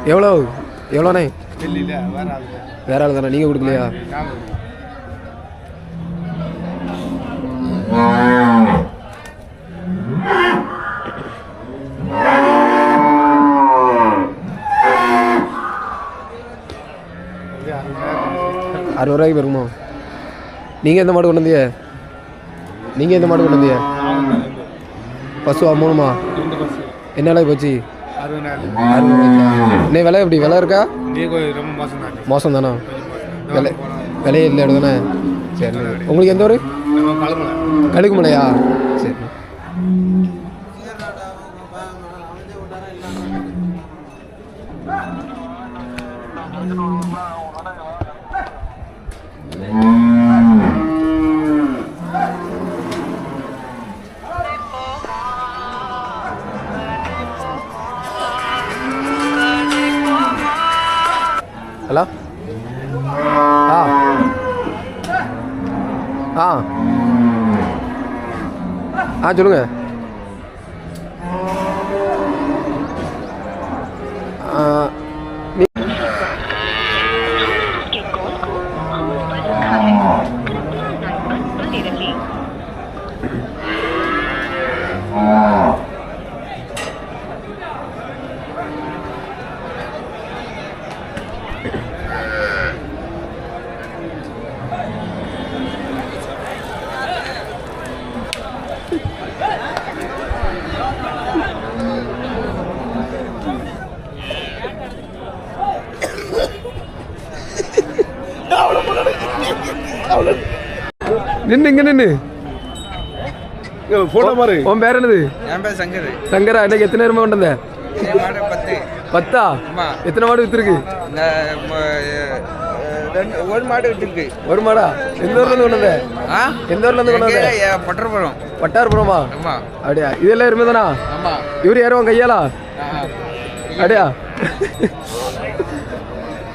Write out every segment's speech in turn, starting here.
எவ்வளோண்ணே? வேற ஆள் தானே, நீங்கள் கொடுக்கலையா? ₹60 வருமா? நீங்கள் எந்த மாடு கொண்டு வந்தீங்க? பசுவா? 3மா? என்ன விலை போச்சு? 60. இன்னும் விலை எப்படி? விலை இருக்கா? மோசம் தானே? விலையே இல்லை தானே? சரி. உங்களுக்கு எந்த ஊர்? கழுகுமலையா? சரி. ஹலோ. சொல்லுங்க. நின்று போட்டோ பாரு. உன் பேர் என்னது? என் பேர் சங்கர். சங்கரா, இன்னைக்கு எத்தனை நேரமா கொண்டு வந்த? 10. எத்தனை மாடு வித்துருக்கு? ஒரு மாடு வித்துருக்கு. ஒரு மாடா? எந்த ஊர்ல இருந்து கொண்டு வந்த? எந்த ஊர்ல இருந்து கொண்டு வந்த? பட்டார்புரம். பட்டார்புரமா? அப்படியா? இதெல்லாம் எருமை தானா? இவரு யாரும் கையாளா? அப்படியா?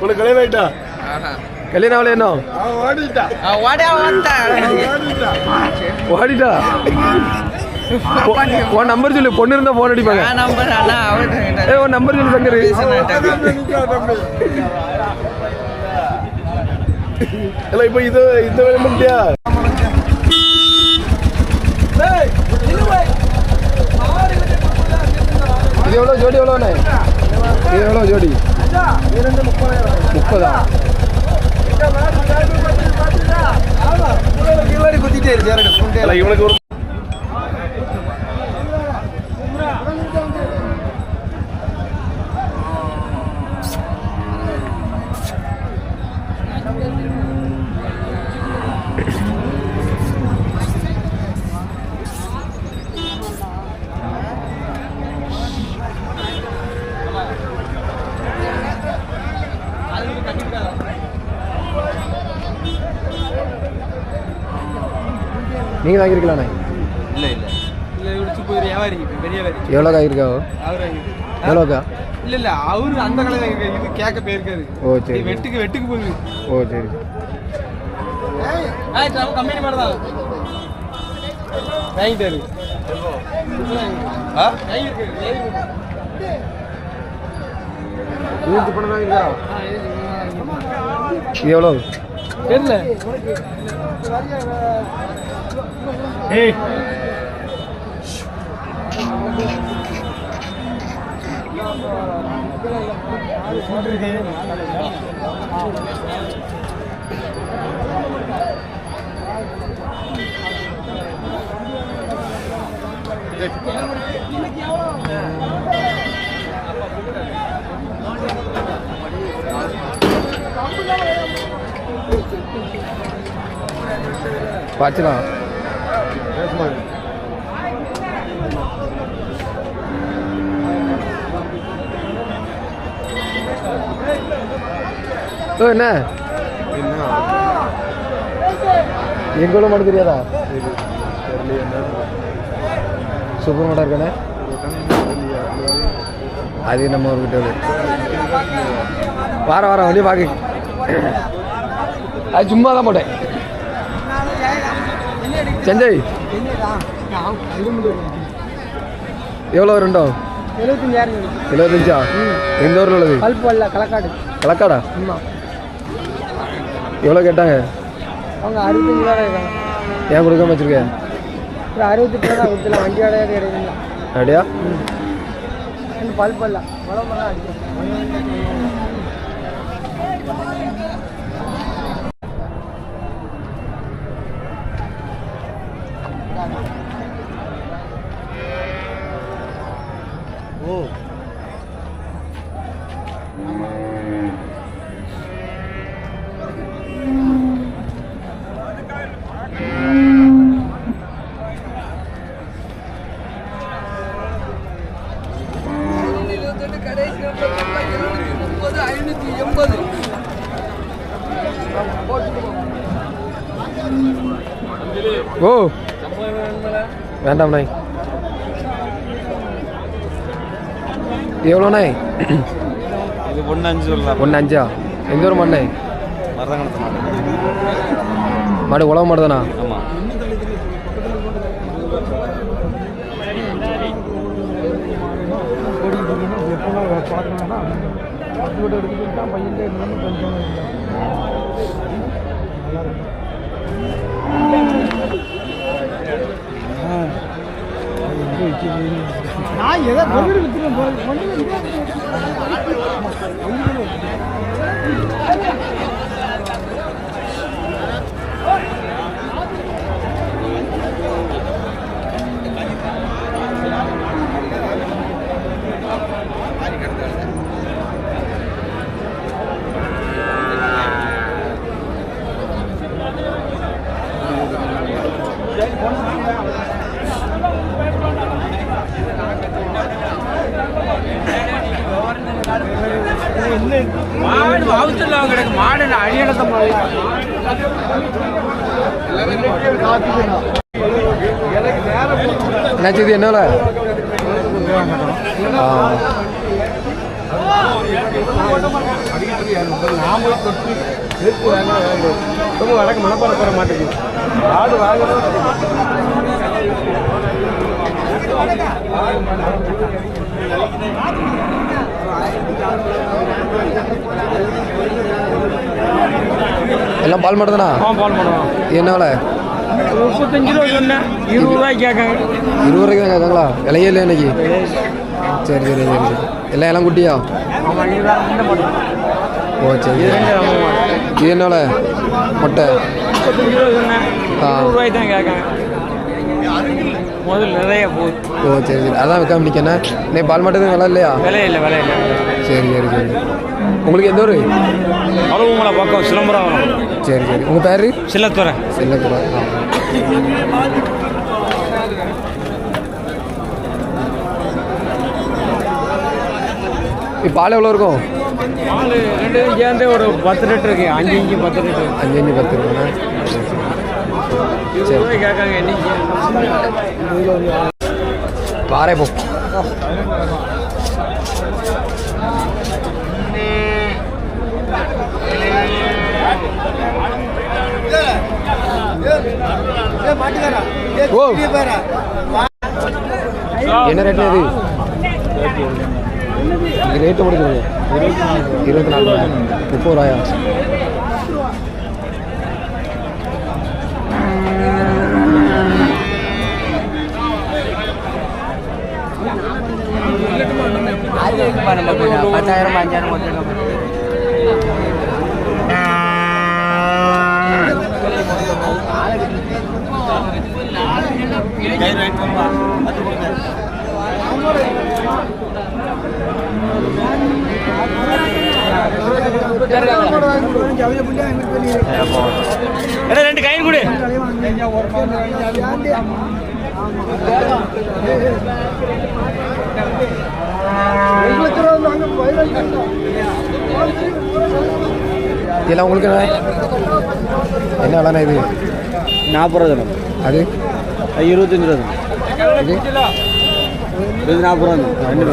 உனக்கு கல்யாணம் ஆயிட்டா? கல்யாணம் ஆகல? என்ன ஓடிட்டா? உன் நம்பர் சொல்லு, பொண்ணு இருந்தா போன் அடிப்பாங்க. உன் நம்பர் சொல்லு சங்கர். இப்போ இது இந்த வேலை பண்ணிட்டியா? இது எவ்வளோ ஜோடி? எவ்வளோண்ணே இது? எவ்வளோ ஜோடி? 30. இவனுக்கு ஒரு நீங்கள் வாங்கியிருக்கலாண்ணே? இல்லை இல்லை இல்லை, வியாபாரி பெரிய வியாபாரி. எவ்வளோக்கா இருக்கா? எவ்வளோக்கா? இல்லை இல்லை, அவரு அந்த கடையில் இது கேட்க போயிருக்காரு. ஓ சரி. வெட்டுக்கு போகுது. ஓ சரி. கம்பெனி மாதிரி தான் வாங்கிட்டாரு. இது எவ்வளோ? தெரியல. பார்த்துலாம். என்ன எங்கூட மாடு தெரியாதா? சூப்பர் மாடா இருக்கானே. அது நம்ம ஒரு கிட்ட வாரம் வெளியே பார்க்க. அது சும்மா தான் போட்டேன். செஞ்சை எவ்வளோ? 2 75,000 75ஆ? எந்த ஊரில் உள்ளது? கல்பல்ல களக்காடு. களக்காடா? ஆமாம். எவ்வளோ கேட்டாங்க? அவங்க 65 ரூபா கேட்காங்க. ஏன் கொடுக்காம வச்சுருக்கேன்? ஒரு 68 ரூபா கொடுத்துல வண்டி வாடகை கிடையாது. அப்படியா? பல்பல்ல உடம்பெல்லாம் அடிக்கும். ஓ ஓ வேண்டாம் நாய். எவ்வளோண்ணே? இது 1.5 சொல்லலாம். 1.5ஆ? எந்த ஒரு மண்ணே? மரதங்கணத்து மாடு. மாடு உழவு மாடு தானா? ஆமாம். நான் எதை பொருள் விற்றுறேன். மாடு அவுத்துலாம் கிடக்கு. மாடு அடியடத்த என்னாச்சு இது? என்ன வழக்கு மனப்பாட போற மாட்டேங்குது. ஆடு வாங்கணும். எல்லாம் பால் மாடு தானா? பால் பண்ணுவோம். என்ன விலை? 35 ரூபா சொன்னேன். 20 ரூபாய்க்கு கேட்காங்க. 20 ரூபாய்க்கு தான் கேட்காங்களா? விலையே இல்லை இன்னைக்கு. சரி சரி சரி சரி. எல்லாம் எல்லாம் குட்டியா? ஓ சரி. இது என்ன விலை? மொட்டை 35 ரூபா சொன்னேன். 20 ரூபாய்க்கு தான் கேட்காங்க. முதல்ல நிறைய போகுது. ஓ சரி சரி. அதான் வைக்காம நிற்கண்ணே. இன்னைக்கு பால் மாட்டு விலை இல்லையா? விலை இல்லை. சரி சரி சரி. உங்களுக்கு எந்த ஊர்? அவ்வளோ பக்கம் சிலம்பரம். சரி சரி. உங்கள் பேர்? சில்லத்துறை. செல்லத்துறை. இப்போ பால் எவ்வளோ இருக்கும்? பால் 2 சேர்ந்து ஒரு 10 லிட்டர் இருக்கு. 5 இஞ்சி 10 லிட்டர். 5 5 10 இருக்குண்ணே. சரி ரூபாய் கேட்காங்க. என்னைக்கு பாறை போ. ஓ என்ன ரேட்ல இது? இது ரேட்டு முடிஞ்சுங்க. 24 30 ரூபாயா? பத்தாயிரம் 5000 கொடுத்துருக்கோம். ரெண்டு கையில் கொடு. இதெல்லாம் உங்களுக்கு என்ன விலைண்ணா இது? 40 ரூபா. அது 25 ரூபா. இது இது 40 ரூபா. ரெண்டு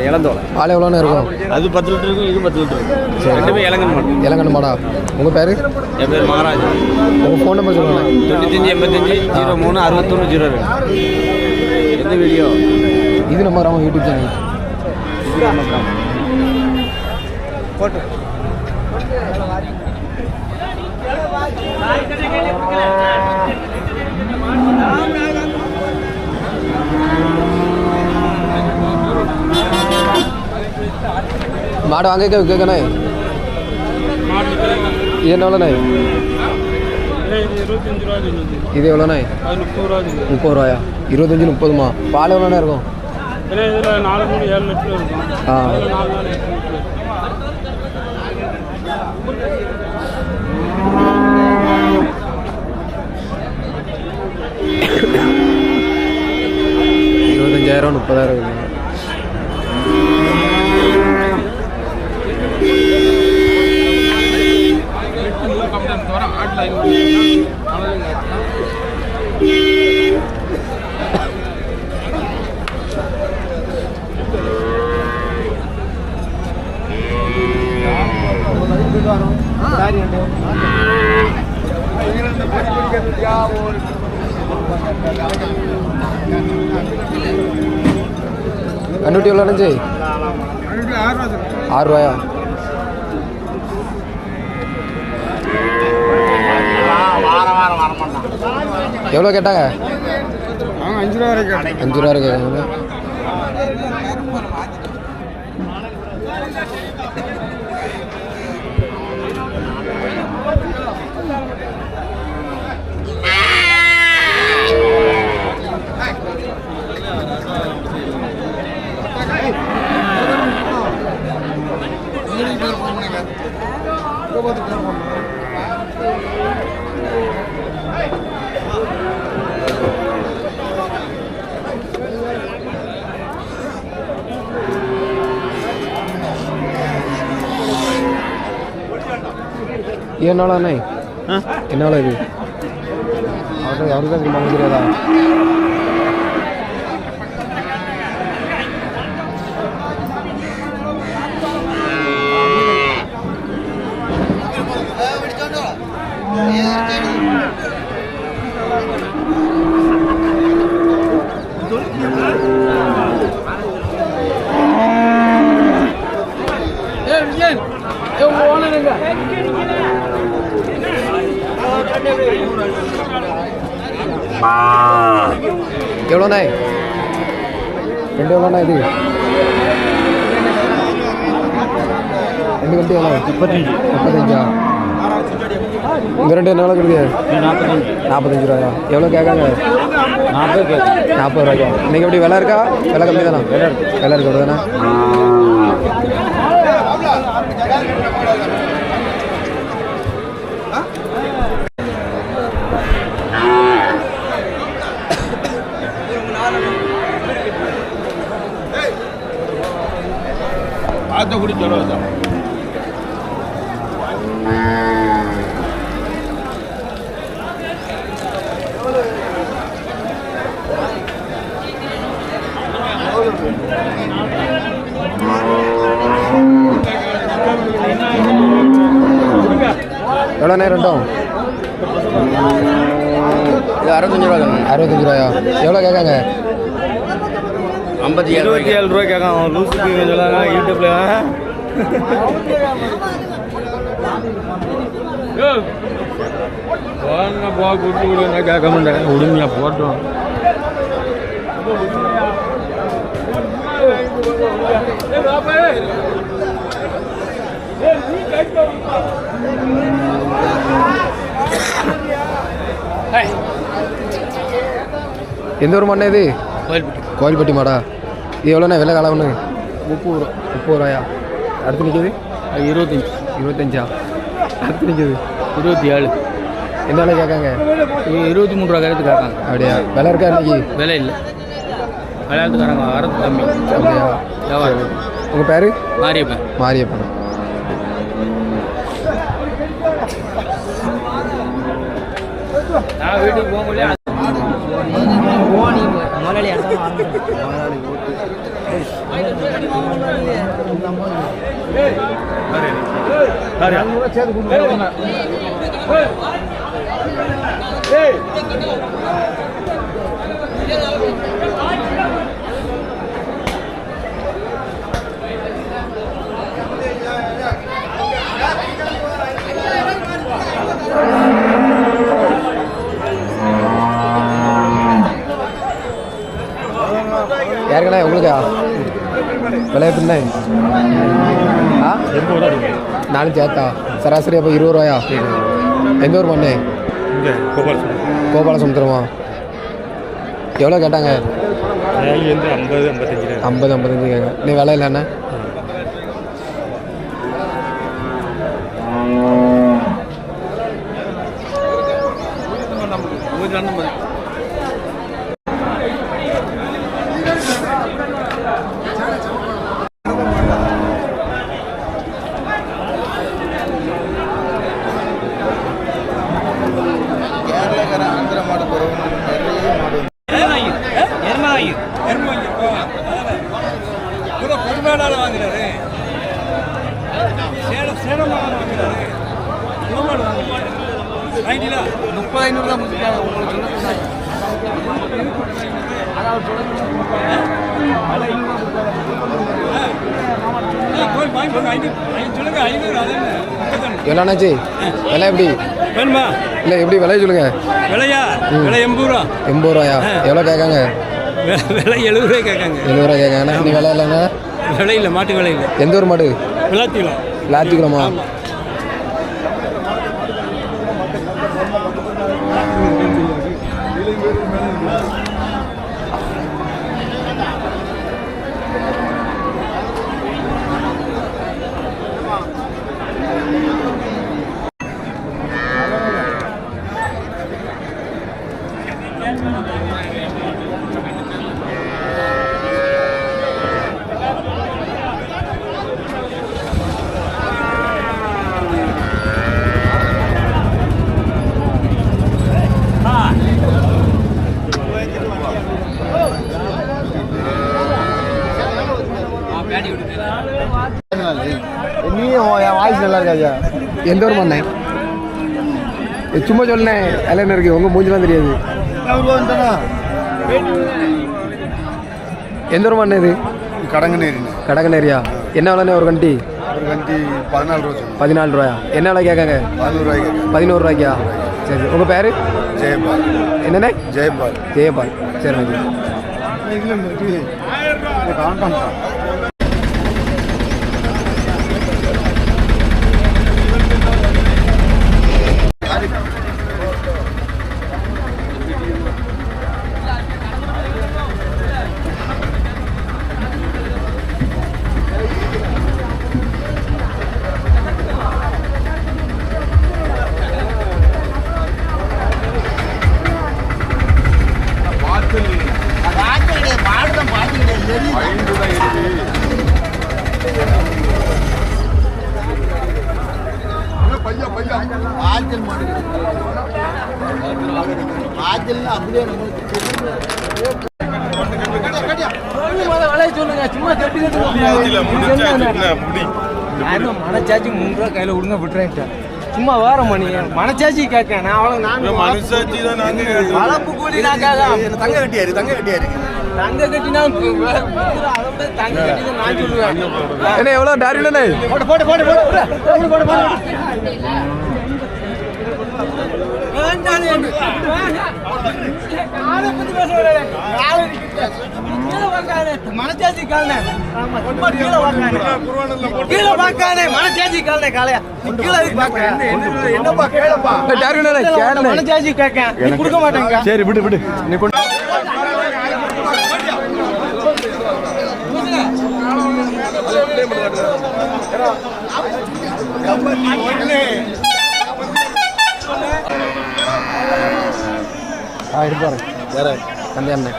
இளந்தோலை. பால் எவ்வளோன்னு இருக்கும்? அது 10 லிட்டர் இருக்கும். இது 10 லிட்டர் இருக்கும். சரி. ரெண்டுமே இளங்கன் மாடு. இளங்கன்னு மாடா? உங்கள் பேர்? என் பேர் மகாராஜ். உங்கள் ஃபோன் நம்பர் சொல்லுங்கள். 95 85 03 61 02. எந்த வீடியோ? இது நம்ம யூடியூப் சேனல். போட்டு மாடு வாங்க கேட்கண்ணே இது என்ன எவ்வளோண்ணே இது எவ்வளோண்ணே 30 ரூபாயா 25 30மா பால் எவ்வளோண்ணே இருக்கும் ஆ 25,000 30,000 கண்ணுட்டி எவ்வளோ நினச்சி 6 ரூபாயா எவ்வளோ கேட்டாங்க 5 ரூபா வரைக்கும் 5 ரூபா கேட்காங்க என்னால அண்ணே என்னால இது அவர்கிட்ட யாருக்கு தான் தெரியுமா தெரியாதா எவ்வளோண்ணே 2 எவ்வளோண்ணா இது 2 கட்டி எவ்வளோ 35 இங்கே 2 என்ன எவ்வளோ கொடுக்குது 45 ரூபாயா எவ்வளோ கேட்காங்க 40 ரூபாய்க்கா இன்றைக்கி எப்படி விலை இருக்கா விலை கம்மி தானே விலை இருக்கு அப்படி தானே குடி சொல்லுவாங்க எவ்வளோ நேரம் ரெண்டும் இது 65 ரூபா 65 ரூபாயா எவ்வளோ கேட்காங்க 27 ரூபாய் கேட்காங்க லூசுக்கு சொல்லாங்க யூடியூப்ல கூட்டு விடுங்க கேட்க மாட்டேன் உடுமையா போட்டோம் எந்த ஒரு மண்ணே இது கோயில்பட்டி மாடா இது எவ்வளோண்ணா விலை காலம்னு 30 ரூபாயா அடுத்து நிற்கிது 25 அடுத்து நிற்கிது 27 என்ன விலை கேட்காங்க 23 ரூபா கருத்து கேட்காங்க அப்படியா விலை இருக்கா இன்னைக்கு விலை இல்லை விளையாட்டுக்காரங்க வரது கம்மி அப்படியா வியாபாரம் உங்கள் பேர் மாரியப்பன் மாரியப்பன் நான் வீட்டுக்கு போக முடியாது முதலாளி அண்ணே உங்களுக்கா விலை எப்படிண்ணே? ஆ 4 சேர்த்தா சராசரி அப்போ 20 ரூபாயா? எந்த ஊர் மண்ணே? கோபாலசமுத்திரமா? எவ்வளோ கேட்டாங்க? 50-55 கேட்க. நீ விலை இல்லைண்ணே? எவ்வளோண்ணாச்சி விலை எப்படி வேணுமா? இல்லை எப்படி விலை சொல்லுங்க. விலையா? விலை 80 ரூபா. 80 ரூபாயா? எவ்வளோ கேட்காங்க? விலை 70 ரூபாய் கேட்காங்க. 70 ரூபா கேட்காங்கண்ணா. நீ விலை இல்லைண்ணா? விலை இல்லை, மாட்டு விலை இல்லை. எந்த ஒரு மாடு? விளாத்திக்குளம். விளாத்திக்குளமா? வாய்ஸ் நல்லா இருக்காது. எந்த ஒரு மண்ணே? சும்மா சொல்லேன். எல்லாம் இருக்கு, உங்கள் மூஞ்சிலாம் தெரியாது. எந்த ஒரு மண்ணு இது? கடங்கநேரியா? என்ன விலைண்ணே ஒரு கண்டி? 14 ரூபாயா? என்ன விலை கேட்காங்க? 11 ரூபாய்க்கா? சரி. உங்கள் பேர்? ஜெயபால். என்னண்ணே? ஜெயபால். சரி. மனச்சாச்சி 3 ரூபா கையில் விடுங்க விட்டுறேன். சும்மா வேற மணி மனச்சாச்சி கேட்க நான் அவ்வளோ வளர்ப்பு கூலி நான் தங்க கட்டியாரு தங்க கட்டினா தங்க கட்டி நான் சொல்லுவேன். எவ்வளோ டாரிலண்ணே? மனச்சாச்சி காலனே கீழே பார்க்கானே மனச்சாச்சி காலனே காலையா கீழே என்னப்பா கேளப்பா மனச்சாச்சி கேட்க கொடுக்க மாட்டேங்க. சரி விடு நீ கொண்டு இருப்பாரு வேற கல்யாணம்.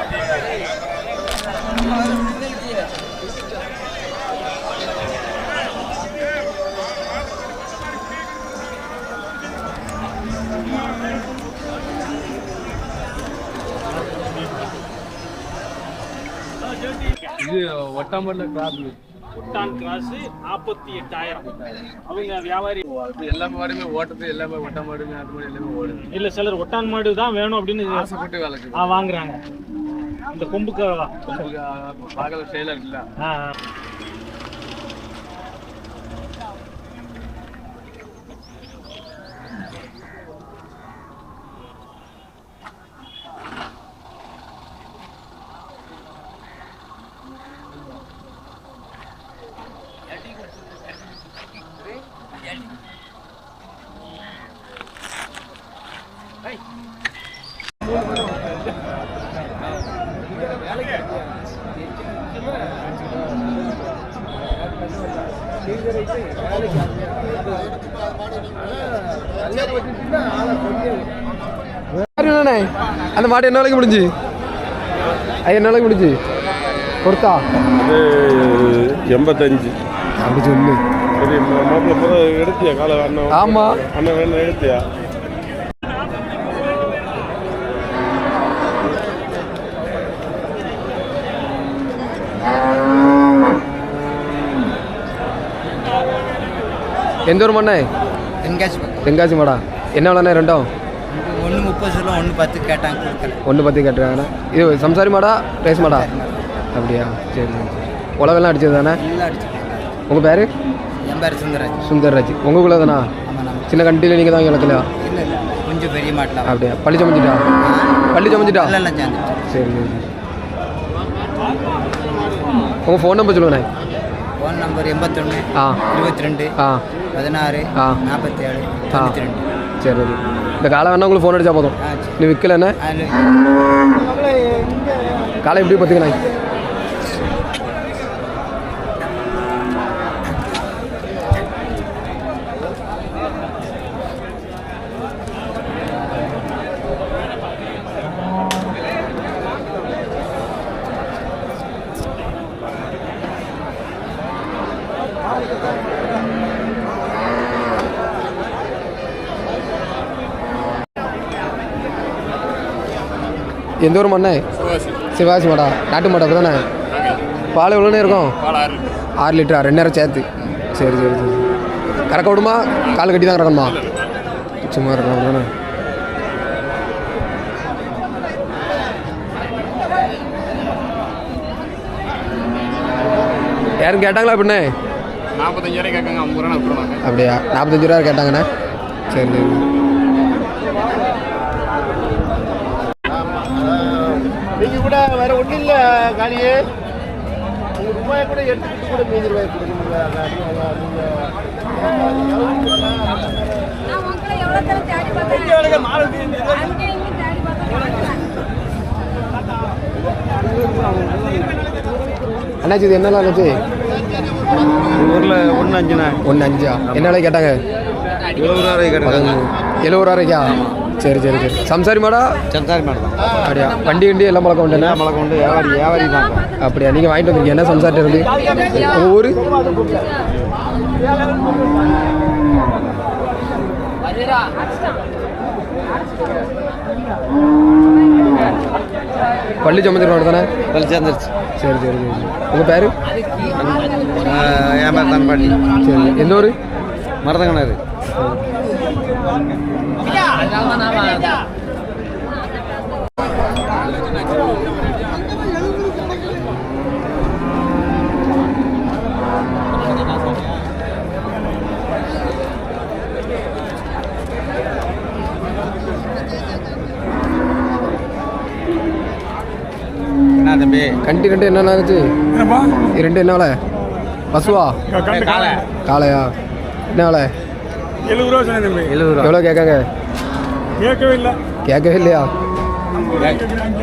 இது ஒட்டாமல்ல கிராஸ் ஒட்டான் கிராஸ் 48,000. அவங்க வியாபாரி எல்லா மாடுமே ஓட்டுறது, எல்லாமே ஒட்டா மாடுமே அது மாதிரி எல்லாமே ஓடுது. இல்லை சிலர் ஒட்டான் மாடு தான் வேணும் அப்படின்னு ஆசைப்பட்டு வேலைக்கு வாங்குறாங்க. இந்த கொம்புக்கு பார்க்கல ஸ்டைலாக இருக்குல்ல. அந்த மாடு என்ன விலைக்கு முடிஞ்சு? அது என்ன விலைக்கு முடிஞ்சு கொடுத்தா? அது 85. அப்படி சொல்லு. சரி மாப்பிள்ளை பூரா எடுத்தியா காலை அண்ணன்? ஆமாம் அண்ணன் வேணும் எடுத்தியா? எந்த ஒரு மண்ணே? தென்காசி மாடா. என்ன விலைண்ணே ரெண்டும்? 1:30 சொல்ல 1:10 கேட்டாங்க, கொடுக்கல. 1:10 கேட்டுருக்காங்கண்ணா. இது சம்சாரி மாடா ரேஸ் மாடா? அப்படியா, சரி சரி. உலகெல்லாம் அடிச்சது தானே? உங்கள் பேர்? என் பேர் சுந்தரராஜ். சுந்தர்ராஜ். உங்களுக்குள்ள தானா? சின்ன கண்டியில் நீங்கள் தான் இழக்கலையா? இல்லை இல்லை, கொஞ்சம் பெரிய மாட்டலாம். அப்படியா, பள்ளி சமைச்சிட்டா? பள்ளி சமைச்சிட்டா? இல்லை சேர்ந்துட்டு. சரி சரி சரி. உங்கள் ஃபோன் நம்பர் சொல்லுங்கண்ணே. ஃபோன் நம்பர் 81 ஆ 22 ஆ 16 ஆ 47 92. சரி சரி. இந்த காலை வேணா உங்களுக்கு ஃபோன் அடித்தா போதும். சரி. நீ விற்கலண்ணே? காலை எப்படி பார்த்துக்கண்ணே? எந்த ஊர் மண்ணே? சிவாசி மாடா. நாட்டு மாடா தானே? பால் எவ்வளோண்ணே இருக்கும்? 6 லிட்டரா? 2 நேரம் சேர்த்து. சரி சரி சரி. கறக்க விடுமா? கால் கட்டி தான் கறக்கணுமா? சும்மா இருக்கணும் தானே? யாரும் கேட்டாங்களா அப்படின்னே? 45 கேட்காங்க, 50 ரூபா கொடுப்பாங்க. அப்படியா, 45 ரூபா கேட்டாங்கண்ணே. சரி சரி. நீங்கள் கூட வேற ஒன்றும் இல்லை காலியே. உங்கள் ரூபாயை கூட எடுத்துக்கிட்டு கூட மீதி ரூபாய் கொடுக்கணுங்க. அண்ணாச்சி இது என்னலாம் அண்ணாச்சி? ஊரில் 1.5ண்ணா. 1.5. என்ன விலை கேட்டாங்க? 70 ரூபாய் கேட்டாங்க. 70 ரூபாய்க்கா? சரி சரி சரி. சம்சாரி மாடா? சம்சாரி மாடு தான். அப்படியா, வண்டி வண்டி எல்லாம் பழக்கம் உண்டுண்ணே? மழை கொண்டு வியாபாரி தான். அப்படியா, நீங்கள் வாங்கிட்டு வந்துருக்கீங்க என்ன சம்சாரிட்ட இருந்து? உங்கள் ஊர்? பள்ளி சமைச்சிருக்கோம் தானே? சேர்ந்துருச்சு. சரி சரி சரி. உங்கள் பேர்? என் பேர் தான் பாட்டி. சரி. எந்த ஊர்? மரதங்கனாரு. என்ன தம்பி? கண்டி ரெண்டு என்னென்ன ஆச்சு? ரெண்டு என்ன விலை? பசுவா? காளையா? என்ன விலை? 70 ரூபா சொன்னேன் தம்பி. 70 ரூபா. எவ்வளோ கேட்காங்க? கேட்கவே இல்லை. கேட்கவே இல்லையா?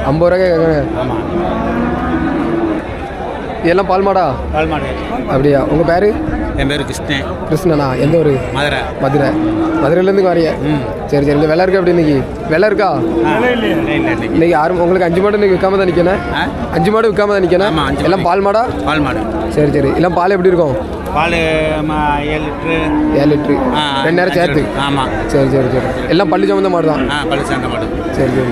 50 ரூபா கேட்காங்க. ஆமாம், இதெல்லாம் பால் மாடா? பால் மாடு. அப்படியா, உங்கள் பேர்? என் பேர் கிருஷ்ணன். கிருஷ்ணனா? எந்த ஊர்? மதுரை. மதுரை. மதுரையிலேருந்து வரீங்க? சரி சரி. இந்த வெலை இருக்கா? எப்படி இன்னைக்கு வெலை இருக்கா? இன்னைக்கு யாரும் உங்களுக்கு 5 மாடு இன்னைக்கு விற்காம தான் நிற்கணும்? 5 மாடு விற்காம தான் நிற்கணும்? எல்லாம் பால் மாடா? பால் மாடு. சரி சரி. எல்லாம் பால் எப்படி இருக்கும்? பால் 7 லிட்ரு. 7 லிட்ரு. 2 நேரம் சேர்த்து? ஆமாம். சரி சரி சரி. எல்லாம் பள்ளி சம்மந்த மாடு தான்? பள்ளி சேர்ந்த மாடு. சரி சரி.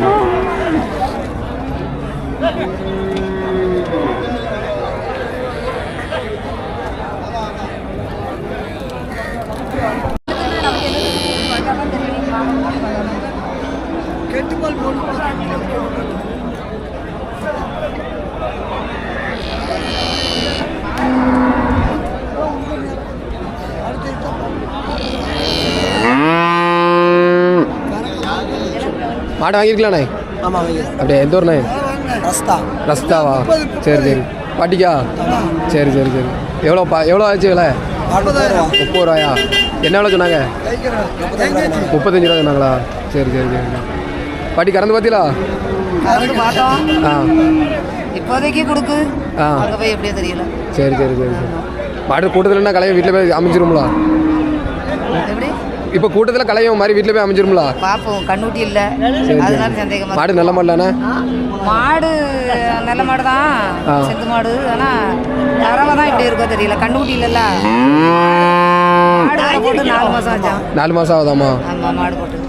மாடு வாங்கியிருக்கலாண்ணே? ஆமாம். அப்படியா, எந்த ஊர்ண்ணே? ரஸ்தா. ரஸ்தாவா? சரி சரி. பாட்டிக்கா? சரி சரி சரி. எவ்வளோ ஆச்சு விலை? 30 ரூபாயா? என்ன விலை சொன்னாங்க? 35 ரூபா சொன்னாங்களா? சரி சரி சரி. பாட்டி கறந்து பார்த்தீங்களா? கறந்து பார்த்தோம். ஆ இப்போதைக்கு கொடுக்கு. ஆ அங்கே போய் எப்படியோ தெரியல. சரி சரி சரி சரி. மாடு கூட்டத்தில் கலையும் வீட்டில் போய் அமைஞ்சிருங்களா? எப்படி இப்போ கூட்டத்தில் கலையும் மாதிரி வீட்டில் போய் அமைஞ்சிருங்களா? பார்ப்போம். கண்ணுட்டி இல்லை, அதனால சந்தேகமா. மாடு நல்ல மாடலாண்ணே? மாடு நல்ல மாடு தான், செந்து மாடு. ஆனால் தரவை தான் இப்படி இருக்கோ தெரியல. கண்ணுக்குட்டி இல்லைல்ல. மாடு வேற போட்டு 4 மாதம் ஆச்சான். 4 மாதம் ஆகுதாம்மா? ஆமாம், மாடு போட்டு